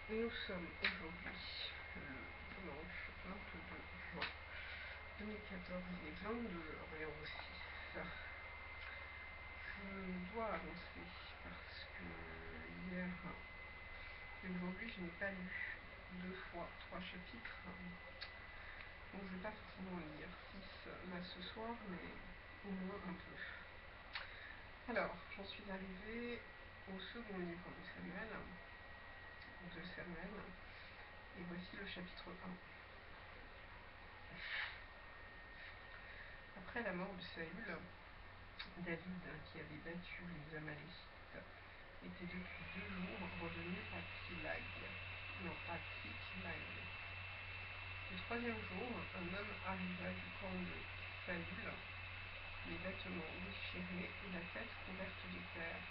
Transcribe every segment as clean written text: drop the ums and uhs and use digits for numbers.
Nous sommes aujourd'hui le dimanche 22 juin 2014, il est 22h06. Je dois avancer parce que hier et aujourd'hui je n'ai pas lu 2 fois 3 chapitres. Donc je ne vais pas forcément lire 6 là ce soir, mais au moins un peu. Alors, j'en suis arrivée au second livre de Samuel, et voici le chapitre 1. Après la mort de Saül, David, qui avait battu les Amalécites, était depuis 2 jours revenu à Tsiklag. Le 3e jour, un homme arriva du camp de Saül, les vêtements déchirés et la tête couverte de terre.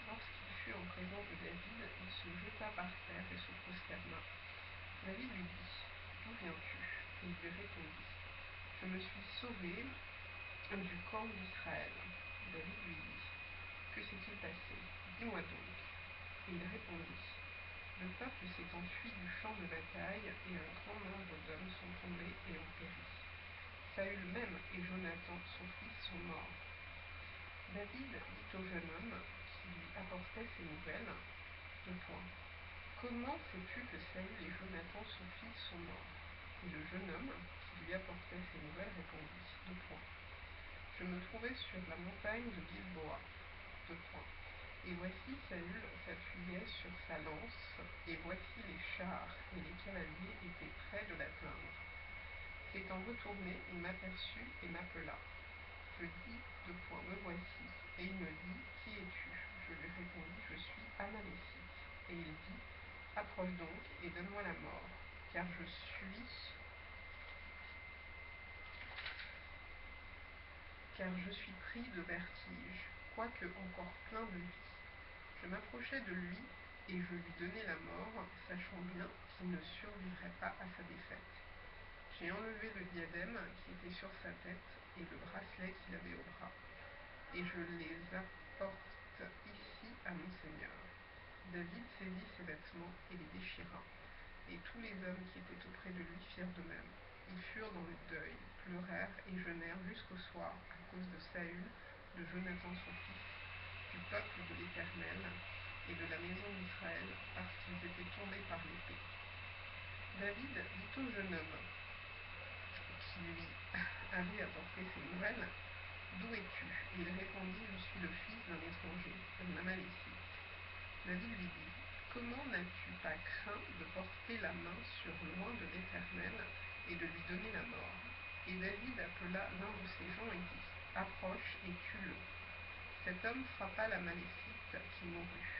Lorsqu'il fut en présence de David, il se jeta par terre et se prosterna. David lui dit : « D'où viens-tu ? » Et il lui répondit : « Je me suis sauvé du camp d'Israël. » David lui dit : « Que s'est-il passé ? Dis-moi donc. » Et il répondit : « Le peuple s'est enfui du champ de bataille et un grand nombre d'hommes sont tombés et ont péri. Saül même et Jonathan, son fils, sont morts. » David dit au jeune homme qui lui apportait ces nouvelles : « Comment sais-tu que Saül et Jonathan, son fils, sont morts ? » Et le jeune homme qui lui apportait ces nouvelles répondit : « Je me trouvais sur la montagne de Gilboa. Et voici Saül s'appuyait sur sa lance, et voici les chars et les cavaliers étaient près de l'atteindre. S'étant retourné, il m'aperçut et m'appela. Je dis : me voici. Et il me dit : Qui es-tu ? Je lui répondis : Je suis Amalécite. Et il dit : Approche donc et donne-moi la mort, car je suis pris de vertige, quoique encore plein de vie. Je m'approchai de lui et je lui donnai la mort, sachant bien qu'il ne survivrait pas à sa défaite. J'ai enlevé le diadème qui était sur sa tête et le bracelet qu'il avait au bras, et je les apporte ici à mon Seigneur. » David saisit ses vêtements et les déchira, et tous les hommes qui étaient auprès de lui firent de même. Ils furent dans le deuil, pleurèrent et jeûnèrent jusqu'au soir à cause de Saül, de Jonathan son fils, du peuple de l'Éternel et de la maison d'Israël, parce qu'ils étaient tombés par l'épée. David dit au jeune homme qui lui avait apporté ces nouvelles : « D'où es-tu ? » Et il répondit : « Je suis le fils d'un étranger, un Amalécite. » David lui dit : « Comment n'as-tu pas craint de porter la main sur l'oint de l'Éternel et de lui donner la mort ? » Et David appela l'un de ses gens et dit : « Approche et tue-le. » Cet homme frappa l'Amalécite qui mourut.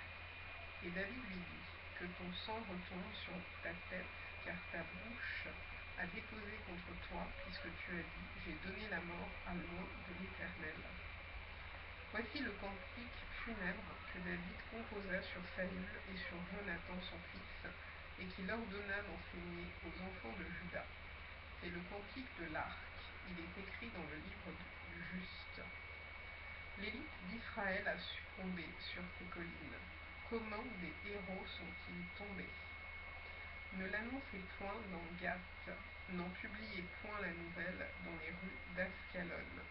Et David lui dit : « Que ton sang retombe sur ta tête, car ta bouche a déposé contre toi, puisque tu as dit : J'ai donné la mort à l'oint de l'Éternel. » Voici le cantique funèbre que David composa sur Saül et sur Jonathan son fils, et qu'il ordonna d'enseigner aux enfants de Juda. C'est le cantique de l'arc. Il est écrit dans le livre du juste. L'élite d'Israël a succombé sur ces collines. Comment des héros sont-ils tombés ? Ne l'annoncez point dans Gath, n'en publiez point la nouvelle dans les rues d'Ascalon,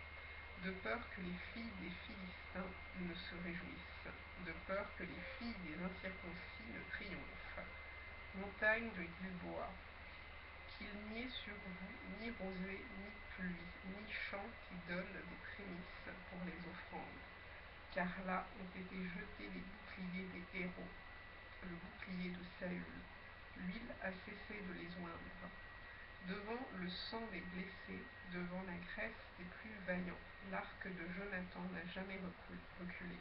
de peur que les filles des Philistins ne se réjouissent, de peur que les filles des incirconcis ne triomphent. Montagne de Gilboa, qu'il n'y ait sur vous ni rosée, ni pluie, ni champ qui donne des prémices pour les offrandes, car là ont été jetés les boucliers des héros, le bouclier de Saül, l'huile a cessé de les oindre. Devant le sang des blessés, devant la graisse des plus vaillants, l'arc de Jonathan n'a jamais reculé,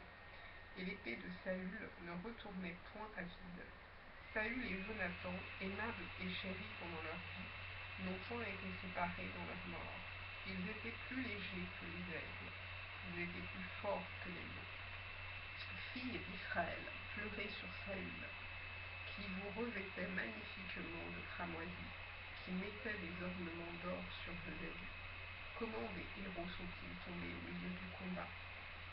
et l'épée de Saül ne retournait point à vide. Saül et Jonathan, aimables et chéris pendant leur vie, n'ont point été séparés dans leur mort. Ils étaient plus légers que les aigles, ils étaient plus forts que les lions. Filles d'Israël, pleurez sur Saül, qui vous revêtait magnifiquement de cramoisi, qui mettait des ornements d'or sur vos habits. Comment des héros sont-ils tombés au milieu du combat ?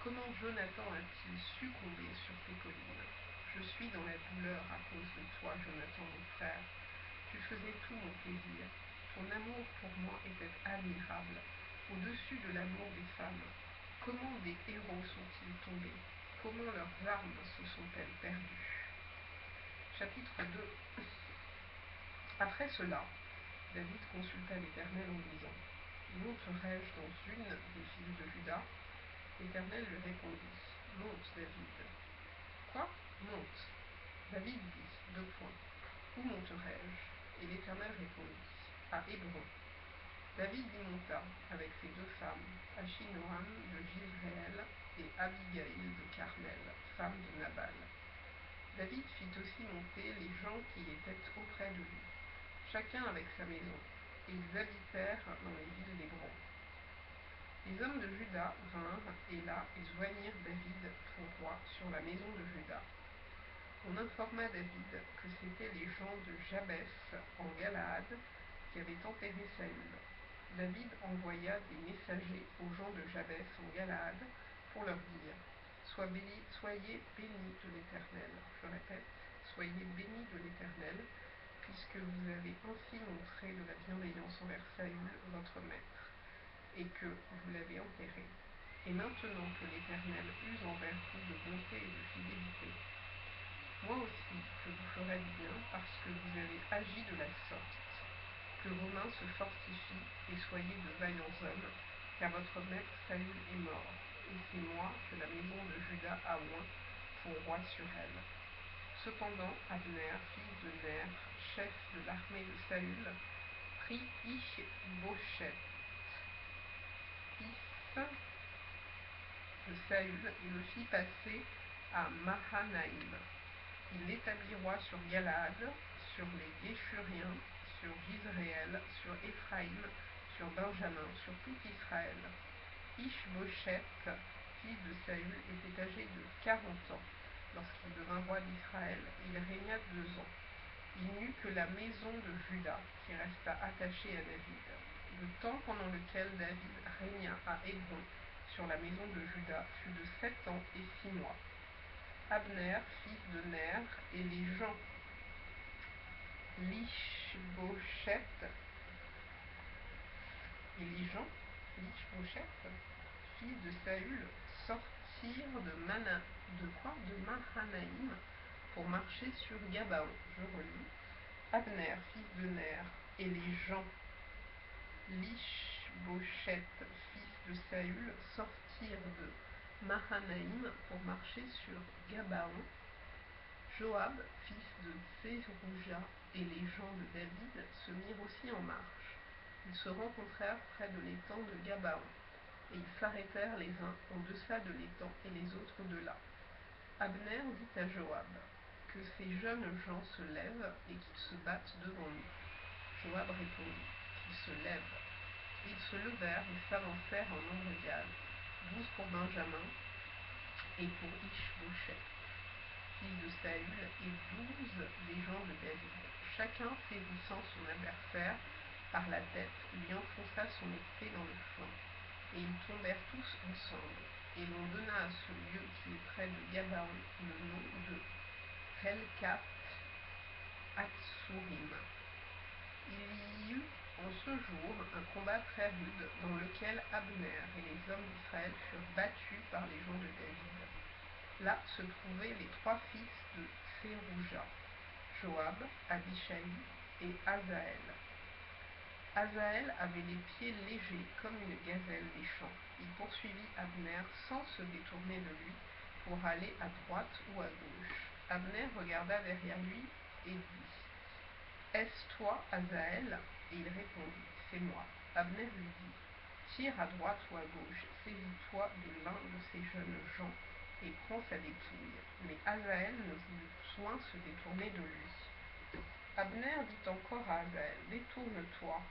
Comment Jonathan a-t-il succombé sur ces collines ? Je suis dans la douleur à cause de toi, Jonathan, mon frère. Tu faisais tout mon plaisir. Ton amour pour moi était admirable, au-dessus de l'amour des femmes. Comment des héros sont-ils tombés? Comment leurs armes se sont-elles perdues? Chapitre 2. Après cela, David consulta l'Éternel en disant: Monterai-je dans une des villes de Juda? L'Éternel lui répondit: Monte, David. Quoi? Monte. David dit: Où monterai-je? Et l'Éternel répondit: À Hébron. David y monta avec ses 2 femmes, Achinoam de Jizréel et Abigaïl de Carmel, femme de Nabal. David fit aussi monter les gens qui étaient auprès de lui, chacun avec sa maison, et ils habitèrent dans les villes d'Hébron. Les hommes de Juda vinrent, et là ils joignirent David pour roi sur la maison de Juda. On informa David que c'étaient les gens de Jabès en Galaad qui avaient enterré Saül. David envoya des messagers aux gens de Jabès en Galaad pour leur dire: Soyez bénis de l'Éternel. Je répète, soyez bénis de l'Éternel, puisque vous avez ainsi montré de la bienveillance envers Saül, votre maître, et que vous l'avez enterré. Et maintenant que l'Éternel use envers vous de bonté et de fidélité, moi aussi je vous ferai du bien, parce que vous avez agi de la sorte. Que vos mains se fortifient et soyez de vaillants hommes, car votre maître Saül est mort, et c'est moi que la maison de Juda a oint pour roi sur elle. Cependant, Abner, fils de Ner, chef de l'armée de Saül, prit Ish-Bosheth, fils de Saül, et le fit passer à Mahanaïm. Il l'établit roi sur Galaad, sur les Guéshuriens, sur Jizréel, sur Éphraïm, sur Benjamin, sur tout Israël. Ish-Bosheth, fils de Saül, était âgé de 40 ans. Lorsqu'il devint roi d'Israël, il régna 2 ans. Il n'eut que la maison de Juda qui resta attachée à David. Le temps pendant lequel David régna à Hébron sur la maison de Juda fut de 7 ans et 6 mois. Abner, fils de Ner, et les gens L'Ish-Bosheth, fils de Saül, sortirent de Mahanaïm pour marcher sur Gabaon. Je relis. Abner, fils de Ner, et les gens L'Ish-Bosheth, fils de Saül, sortirent de Mahanaïm pour marcher sur Gabaon. Joab, fils de Tserouja, et les gens de David se mirent aussi en marche. Ils se rencontrèrent près de l'étang de Gabaon, et ils s'arrêtèrent les uns en deçà de l'étang et les autres de là. Abner dit à Joab: Que ces jeunes gens se lèvent et qu'ils se battent devant nous. Joab répondit: Qu'ils se lèvent. Ils se levèrent et s'avancèrent en nombre égal, 12 pour Benjamin et pour Ish-Bosheth, fils de Saül, et 12 des gens de David. Chacun saisissant son adversaire par la tête, lui enfonça son épée dans le flanc. Et ils tombèrent tous ensemble. Et l'on donna à ce lieu qui est près de Gabaon le nom de Helkath Hatsurim. Il y eut en ce jour un combat très rude dans lequel Abner et les hommes d'Israël furent battus par les gens de David. Là se trouvaient les 3 fils de Tserouja, Joab, Abishai et Azaël. Azaël avait les pieds légers comme une gazelle des champs. Il poursuivit Abner sans se détourner de lui pour aller à droite ou à gauche. Abner regarda derrière lui et dit: Est-ce toi, Azaël? Et il répondit: C'est moi. Abner lui dit: Tire à droite ou à gauche, saisis-toi de l'un de ces jeunes gens et prends sa dépouille. Mais Azaël ne voulut point se détourner de lui. Abner dit encore à Azaël: Détourne-toi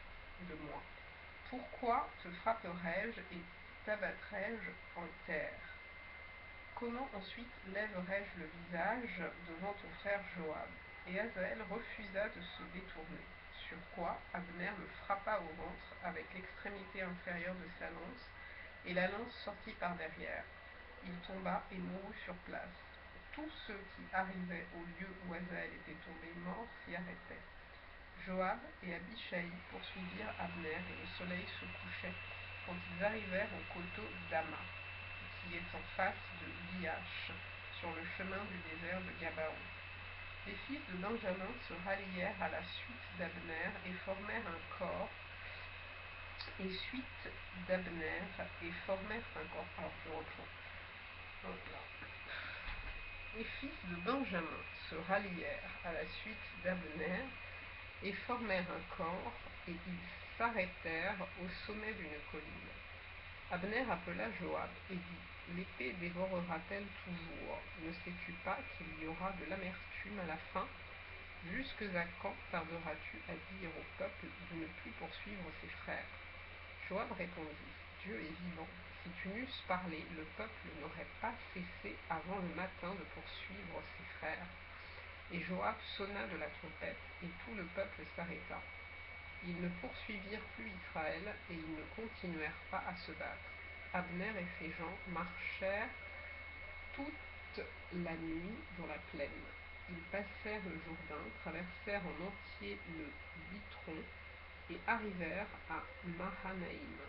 de moi. Pourquoi te frapperais-je et t'abattrais-je en terre? Comment ensuite lèverais-je le visage devant ton frère Joab? Et Azaël refusa de se détourner. Sur quoi Abner le frappa au ventre avec l'extrémité inférieure de sa lance, et la lance sortit par derrière. Il tomba et mourut sur place. Tous ceux qui arrivaient au lieu où Azaël était tombé mort s'y arrêtaient. Joab et Abishai poursuivirent Abner et le soleil se couchait quand ils arrivèrent au coteau d'Ama, qui est en face de Viach, sur le chemin du désert de Gabaon. Les fils de Benjamin se rallièrent à la suite d'Abner et formèrent un corps, et suite d'Abner et formèrent un corps. Alors je reprends. Hop là. Les fils de Benjamin se rallièrent à la suite d'Abner et formèrent un corps, et ils s'arrêtèrent au sommet d'une colline. Abner appela Joab et dit: L'épée dévorera-t-elle toujours? Ne sais-tu pas qu'il y aura de l'amertume à la fin? Jusque-à quand tarderas-tu à dire au peuple de ne plus poursuivre ses frères? Joab répondit: Dieu est vivant. Si tu n'eusses parlé, le peuple n'aurait pas cessé avant le matin de poursuivre ses frères. Et Joab sonna de la trompette, et tout le peuple s'arrêta. Ils ne poursuivirent plus Israël, et ils ne continuèrent pas à se battre. Abner et ses gens marchèrent toute la nuit dans la plaine. Ils passèrent le Jourdain, traversèrent en entier le Bitron, et arrivèrent à Mahanaïm.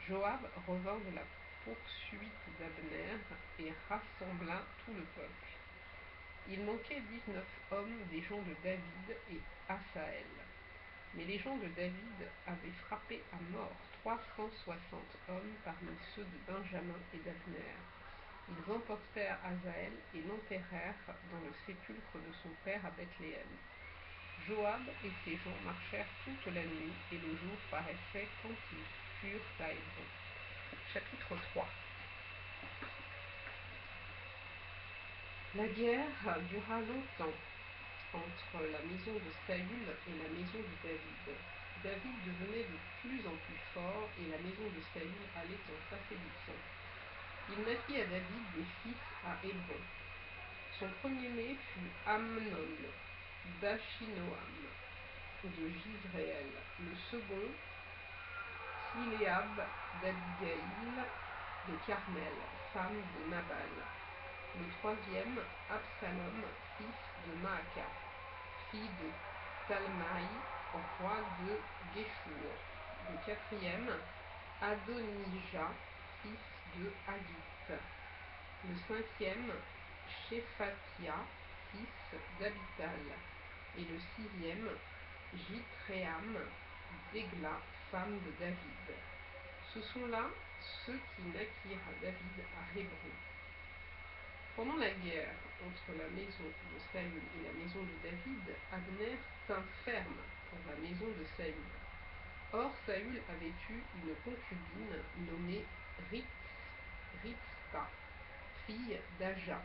Joab revint de la poursuite d'Abner, et rassembla tout le peuple. Il manquait 19 hommes des gens de David et Asaël. Mais les gens de David avaient frappé à mort 360 hommes parmi ceux de Benjamin et d'Abner. Ils emportèrent Asaël et l'enterrèrent dans le sépulcre de son père à Bethléem. Joab et ses gens marchèrent toute la nuit, et le jour paraissait quand ils furent à Hébron. Chapitre 3. La guerre dura longtemps entre la maison de Saül et la maison de David. David devenait de plus en plus fort, et la maison de Saül allait en s'affaiblissant. Il naquit à David des fils à Hébron. Son premier-né fut Amnon d'Achinoam de Gisréel. Le second, Kiléab d'Abigaïl de Carmel, femme de Nabal. Le troisième, Absalom, fils de Maaka, fille de Talmaï, roi de Géshur. Le quatrième, Adonijah, fils de Haggith. Le cinquième, Shephatia, fils d'Abital. Et le sixième, Jithréam d'Égla, femme de David. Ce sont là ceux qui naquirent à David à Hébron. Pendant la guerre entre la maison de Saül et la maison de David, Abner tint ferme pour la maison de Saül. Or Saül avait eu une concubine nommée Ritzpa, fille d'Aja.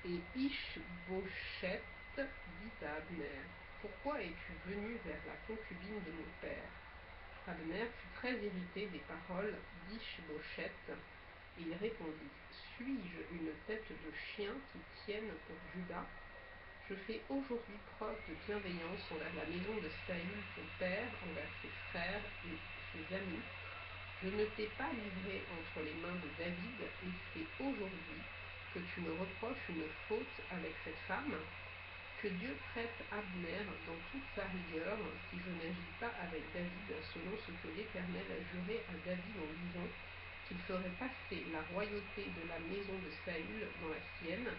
Et Ish-Boshet dit à Abner: Pourquoi es-tu venu vers la concubine de mon père? Abner fut très irrité des paroles d'Ish-Boshet, et il répondit: Suis-je une tête de chien qui tienne pour Juda? Je fais aujourd'hui preuve de bienveillance envers la maison de Saül ton père, envers ses frères et ses amis. Je ne t'ai pas livré entre les mains de David, et c'est aujourd'hui que tu me reproches une faute avec cette femme. Que Dieu traite Abner dans toute sa rigueur, si je n'agis pas avec David selon ce que l'Éternel a juré à David en disant qu'il ferait passer la royauté de la maison de Saül dans la sienne,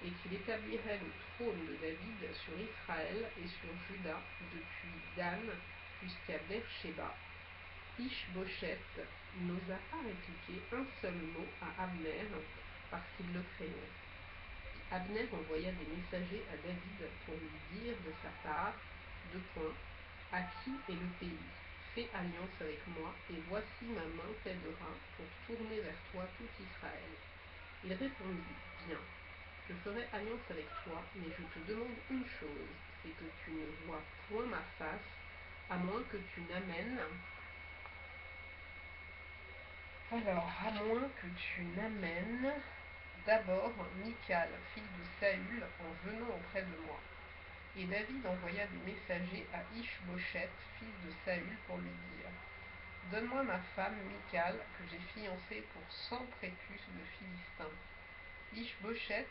et qu'il établirait le trône de David sur Israël et sur Juda, depuis Dan jusqu'à Beersheba. Ish-Boshet n'osa pas répliquer un seul mot à Abner, parce qu'il le craignait. Abner envoya des messagers à David pour lui dire de sa part, à qui est le pays? Fais alliance avec moi, et voici ma main t'aidera pour tourner vers toi tout Israël. Il répondit: Bien, je ferai alliance avec toi, mais je te demande une chose, c'est que tu ne vois point ma face, à moins que tu n'amènes d'abord Michal, fille de Saül, en venant auprès de moi. Et David envoya des messagers à Ish-Boshet, fils de Saül, pour lui dire: Donne-moi ma femme Michal, que j'ai fiancée pour 100 prépuces de Philistins. Ishbosheth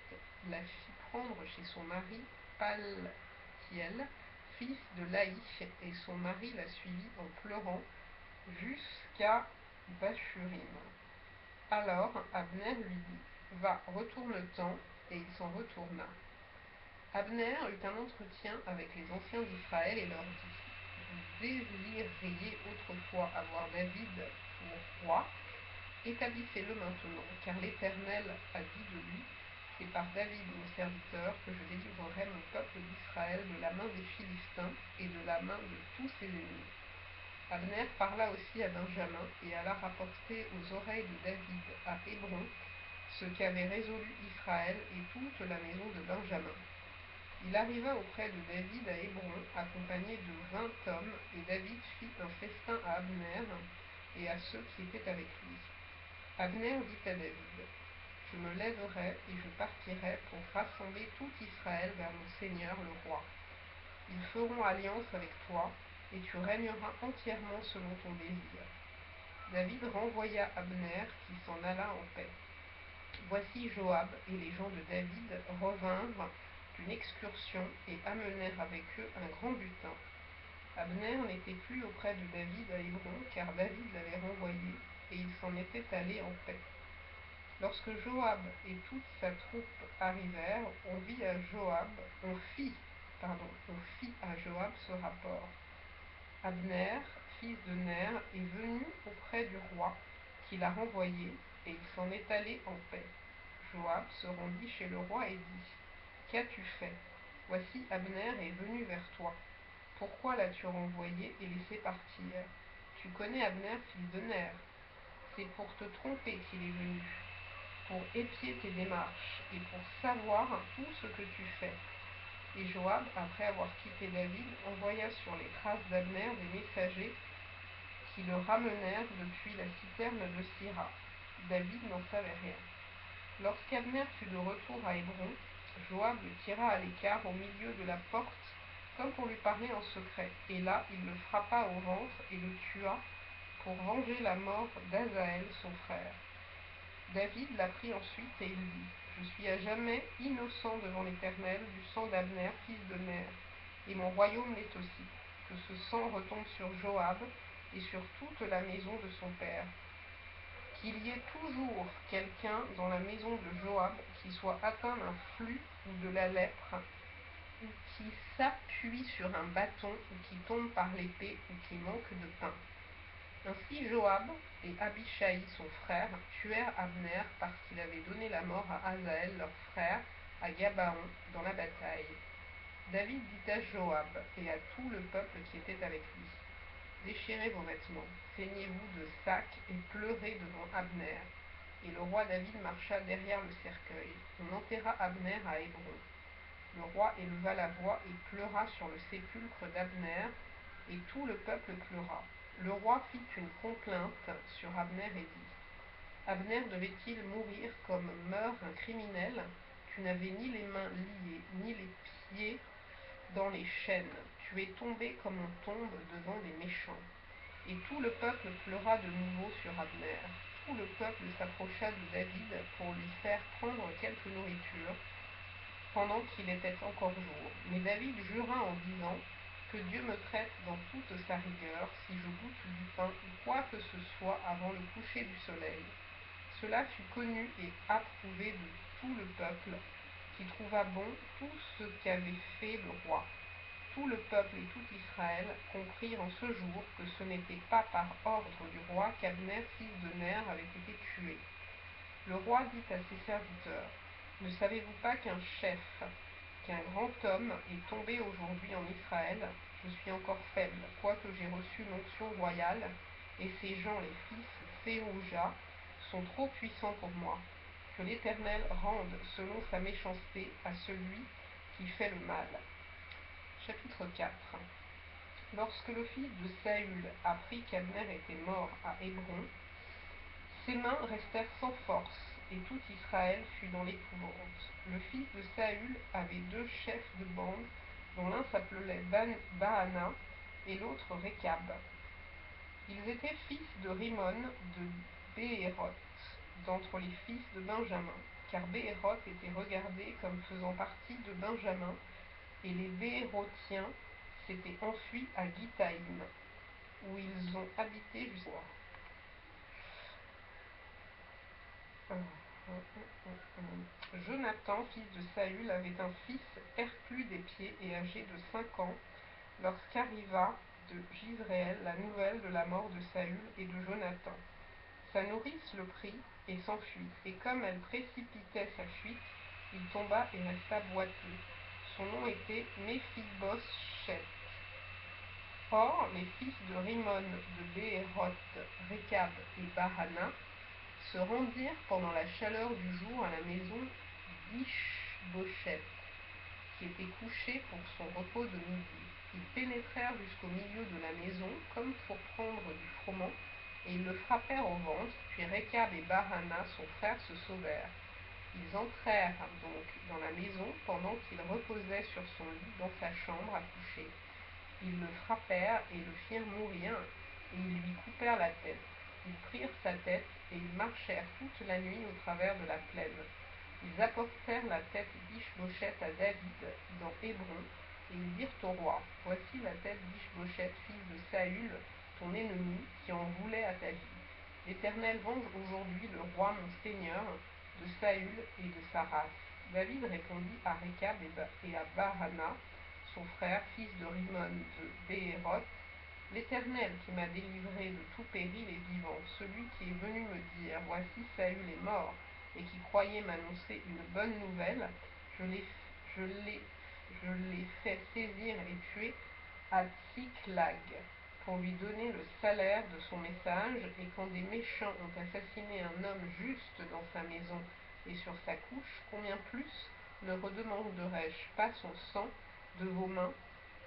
la fit prendre chez son mari Paltiel, fils de Laïch, et son mari la suivit en pleurant jusqu'à Bachurim. Alors Abner lui dit: Va, retourne-t'en, et il s'en retourna. Abner eut un entretien avec les anciens d'Israël et leur dit: Vous désiriez autrefois avoir David pour roi, établissez-le maintenant, car l'Éternel a dit de lui: C'est par David mon serviteur que je délivrerai mon peuple d'Israël de la main des Philistins et de la main de tous ses ennemis. Abner parla aussi à Benjamin et alla rapporter aux oreilles de David à Hébron ce qu'avait résolu Israël et toute la maison de Benjamin. Il arriva auprès de David à Hébron, accompagné de 20 hommes, et David fit un festin à Abner et à ceux qui étaient avec lui. Abner dit à David: Je me lèverai et je partirai pour rassembler tout Israël vers mon Seigneur le roi. Ils feront alliance avec toi, et tu régneras entièrement selon ton désir. David renvoya Abner, qui s'en alla en paix. Voici Joab et les gens de David revinrent d'une excursion et amenèrent avec eux un grand butin. Abner n'était plus auprès de David à Hébron, car David l'avait renvoyé, et il s'en était allé en paix. Lorsque Joab et toute sa troupe arrivèrent, on fit à Joab ce rapport: Abner, fils de Ner, est venu auprès du roi, qui l'a renvoyé, et il s'en est allé en paix. Joab se rendit chez le roi et dit: Qu'as-tu fait? Voici Abner est venu vers toi. Pourquoi l'as-tu renvoyé et laissé partir? Tu connais Abner, fils de Ner. C'est pour te tromper qu'il est venu, pour épier tes démarches et pour savoir tout ce que tu fais. Et Joab, après avoir quitté David, envoya sur les traces d'Abner des messagers qui le ramenèrent depuis la citerne de Sira. David n'en savait rien. Lorsqu'Abner fut de retour à Hébron, Joab le tira à l'écart au milieu de la porte, comme pour lui parler en secret, et là il le frappa au ventre et le tua pour venger la mort d'Asaël son frère. David l'apprit ensuite et il dit: Je suis à jamais innocent devant l'Éternel du sang d'Abner, fils de Ner, et mon royaume l'est aussi. Que ce sang retombe sur Joab et sur toute la maison de son père. Qu'il y ait toujours quelqu'un dans la maison de Joab qui soit atteint d'un flux ou de la lèpre, ou qui s'appuie sur un bâton, ou qui tombe par l'épée, ou qui manque de pain. Ainsi Joab et Abishai son frère tuèrent Abner parce qu'il avait donné la mort à Asaël leur frère à Gabaon dans la bataille. David dit à Joab et à tout le peuple qui était avec lui: Déchirez vos vêtements, ceignez-vous de sacs et pleurez devant Abner. Et le roi David marcha derrière le cercueil. On enterra Abner à Hébron. Le roi éleva la voix et pleura sur le sépulcre d'Abner, et tout le peuple pleura. Le roi fit une complainte sur Abner et dit: Abner devait-il mourir comme meurt un criminel? Tu n'avais ni les mains liées, ni les pieds dans les chaînes. Tu es tombé comme on tombe devant des méchants. Et tout le peuple pleura de nouveau sur Abner. Tout le peuple s'approcha de David pour lui faire prendre quelque nourriture pendant qu'il était encore jour. Mais David jura en disant: Que Dieu me traite dans toute sa rigueur si je goûte du pain ou quoi que ce soit avant le coucher du soleil. Cela fut connu et approuvé de tout le peuple, qui trouva bon tout ce qu'avait fait le roi. Tout le peuple et tout Israël comprirent en ce jour que ce n'était pas par ordre du roi qu'Abner, fils de Ner, avait été tué. Le roi dit à ses serviteurs: Ne savez-vous pas qu'un grand homme est tombé aujourd'hui en Israël? Je suis encore faible, quoique j'ai reçu l'onction royale, et ces gens, les fils Séouja, sont trop puissants pour moi. Que l'Éternel rende selon sa méchanceté à celui qui fait le mal. Chapitre 4. Lorsque le fils de Saül apprit qu'Abner était mort à Hébron, ses mains restèrent sans force, et tout Israël fut dans l'épouvante. Le fils de Saül avait 2 chefs de bande, dont l'un s'appelait Baana et l'autre Récab. Ils étaient fils de Rimon de Béhéroth, d'entre les fils de Benjamin, car Béhéroth était regardé comme faisant partie de Benjamin, et les Béhérothiens s'étaient enfuis à Gitaïm, où ils ont habité jusqu'à... Jonathan, fils de Saül, avait un fils perclus des pieds et âgé de 5 ans, lorsqu'arriva de Jizréel la nouvelle de la mort de Saül et de Jonathan. Sa nourrice le prit et s'enfuit, et comme elle précipitait sa fuite, il tomba et resta boiteux. Son nom était Méphibosheth. Or, les fils de Rimon, de Béhéroth, Récab et Bahana se rendirent pendant la chaleur du jour à la maison d'Ish-Bosheth, qui était couché pour son repos de midi. Ils pénétrèrent jusqu'au milieu de la maison, comme pour prendre du froment, et ils le frappèrent au ventre, puis Récab et Bahana, son frère, se sauvèrent. Ils entrèrent donc dans la maison pendant qu'il reposait sur son lit dans sa chambre à coucher. Ils le frappèrent et le firent mourir, et ils lui coupèrent la tête. Ils prirent sa tête, et ils marchèrent toute la nuit au travers de la plaine. Ils apportèrent la tête d'Ish-Bosheth à David dans Hébron, et ils dirent au roi: Voici la tête d'Ish-Bosheth, fils de Saül, ton ennemi, qui en voulait à ta vie. L'Éternel venge aujourd'hui le roi mon seigneur de Saül et de sa race. David répondit à Récab et à Bahana, son frère, fils de Rimon de Béhéroth: L'Éternel qui m'a délivré de tout péril est vivant, celui qui est venu me dire: Voici Saül est mort, et qui croyait m'annoncer une bonne nouvelle, je l'ai fait saisir et tuer à Tsiklag pour lui donner le salaire de son message, et quand des méchants ont assassiné un homme juste dans sa maison et sur sa couche, combien plus ne redemanderai-je pas son sang de vos mains,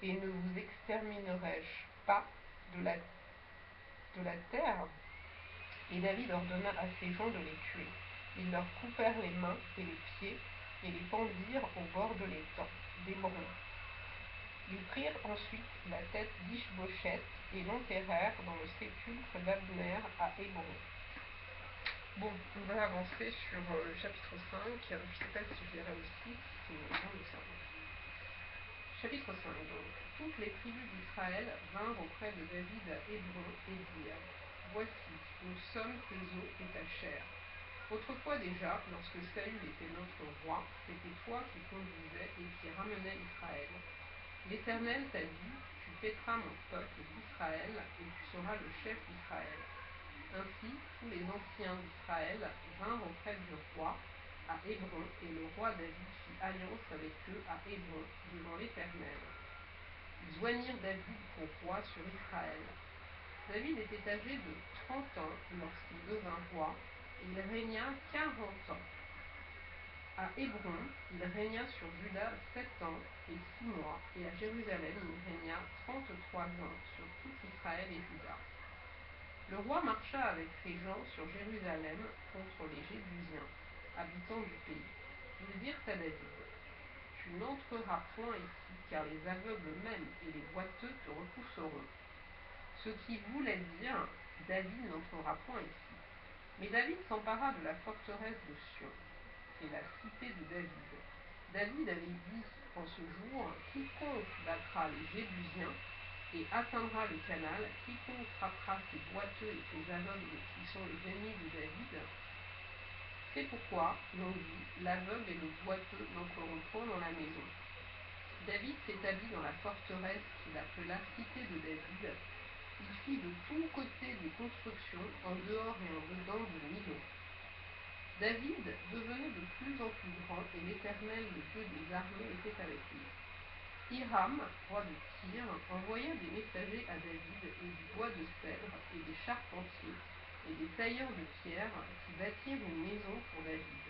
et ne vous exterminerai-je pas de la terre? Et David ordonna à ses gens de les tuer. Ils leur coupèrent les mains et les pieds, et les pendirent au bord de l'étang d'Hébron. Ils prirent ensuite la tête d'Ish-Bosheth et l'enterrèrent dans le sépulcre d'Abner à Hébron. Bon, on va avancer sur le chapitre 5. Je ne sais pas si je l'ai réussi, c'est important de savoir. Chapitre 5, donc. Toutes les tribus d'Israël vinrent auprès de David à Hébron et dirent: Voici, nous sommes tes os et ta chair. Autrefois déjà, lorsque Saül était notre roi, c'était toi qui conduisais et qui ramenais Israël. L'Éternel t'a dit: Tu paîtras mon peuple d'Israël, et tu seras le chef d'Israël. Ainsi, tous les anciens d'Israël vinrent auprès du roi à Hébron, et le roi David fit alliance avec eux à Hébron devant l'Éternel. Ils joignirent David pour roi sur Israël. David était âgé de 30 ans lorsqu'il devint roi, et il régna 40 ans. À Hébron, il régna sur Juda 7 ans et 6 mois, et à Jérusalem, il régna 33 ans sur tout Israël et Juda. Le roi marcha avec ses gens sur Jérusalem contre les Jébusiens, habitants du pays. Ils dirent à David: Tu n'entreras point ici, car les aveugles même et les boiteux te repousseront. Ce qui voulait dire: David n'entrera point ici. Mais David s'empara de la forteresse de Sion. C'est la cité de David. David avait dit en ce jour: Quiconque battra les Jébusiens et atteindra le canal, quiconque frappera ces boiteux et ces aveugles qui sont les ennemis de David. C'est pourquoi l'on dit: l'aveugle et le boiteux n'entreront point dans la maison. David s'établit dans la forteresse qu'il appela cité de David. Il fit de tous côtés des constructions, en dehors et en dedans de Milo. David devenait de plus en plus grand, et l'Éternel, le Dieu des armées, était avec lui. Hiram, roi de Tyr, envoya des messagers à David, et du bois de cèdre, et des charpentiers, et des tailleurs de pierre, qui bâtirent une maison pour David.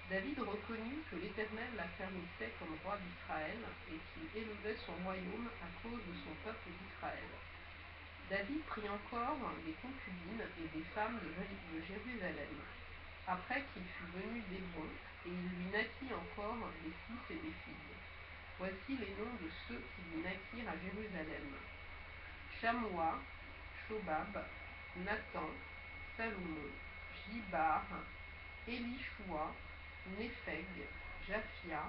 David reconnut que l'Éternel l'affermissait comme roi d'Israël, et qu'il élevait son royaume à cause de son peuple d'Israël. David prit encore des concubines et des femmes de Jérusalem, après qu'il fut venu d'Hébron, et il lui naquit encore des fils et des filles. Voici les noms de ceux qui lui naquirent à Jérusalem: Shamoua, Shobab, Nathan, Salomon, Jibar, Élishua, Népheg, Japhia,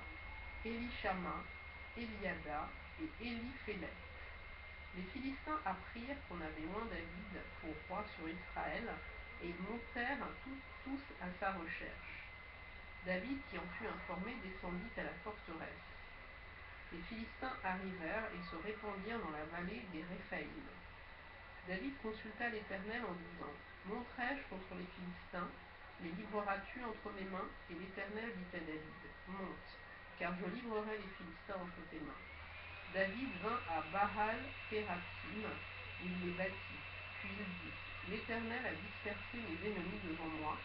Élishama, Eliada et Éliphélet. Les Philistins apprirent qu'on avait loin David pour roi sur Israël, et ils montèrent tous à sa recherche. David, qui en fut informé, descendit à la forteresse. Les Philistins arrivèrent et se répandirent dans la vallée des Réphaïm. David consulta l'Éternel en disant : Monterai-je contre les Philistins? Les livreras-tu entre mes mains? Et l'Éternel dit à David : Monte, car je livrerai les Philistins entre tes mains. David vint à Baal-Pérathim, où il les battit. Puis il dit : L'Éternel a dispersé mes ennemis devant moi,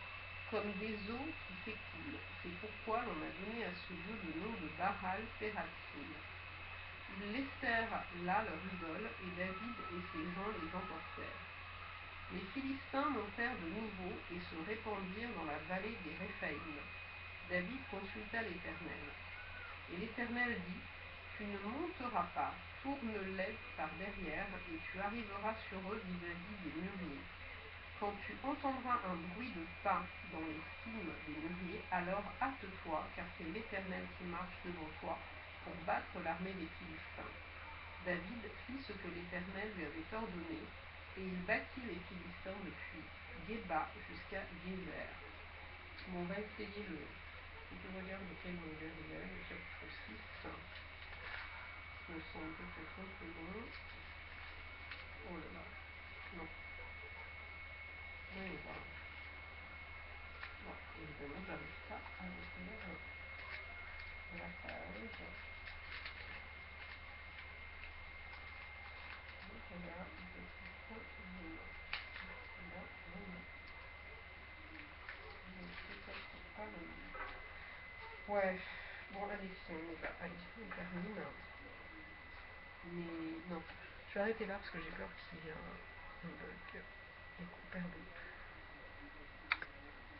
comme des eaux qui s'écoulent. C'est pourquoi l'on a donné à ce lieu le nom de Baal-Pérathim. Ils laissèrent là leur idole, et David et ses gens les emportèrent. Les Philistins montèrent de nouveau et se répandirent dans la vallée des Réphaïm. David consulta l'Éternel. Et l'Éternel dit : Tu ne monteras pas, tourne-les par derrière, et tu arriveras sur eux vis-à-vis des mûriers. Quand tu entendras un bruit de pas dans les cimes des mûriers, alors hâte-toi, car c'est l'Éternel qui marche devant toi pour battre l'armée des Philistins. David fit ce que l'Éternel lui avait ordonné, et il battit les Philistins depuis Géba jusqu'à Gézer. Bon, on va essayer le... Faut que je regarde de quelle longueur il est, le chapitre 6. Ça me semble peut-être un peu long. Oh là là, non. Voyons voir. Bon, évidemment, j'arrive pas à retenir la page. Donc voilà, je suis point de notes. Là, non. Je ne sais pas le lire. Ouais, bon, la leçon, allez, on termine. Mais non, je vais arrêter là parce que j'ai peur qu'il y ait un bug et qu'on perde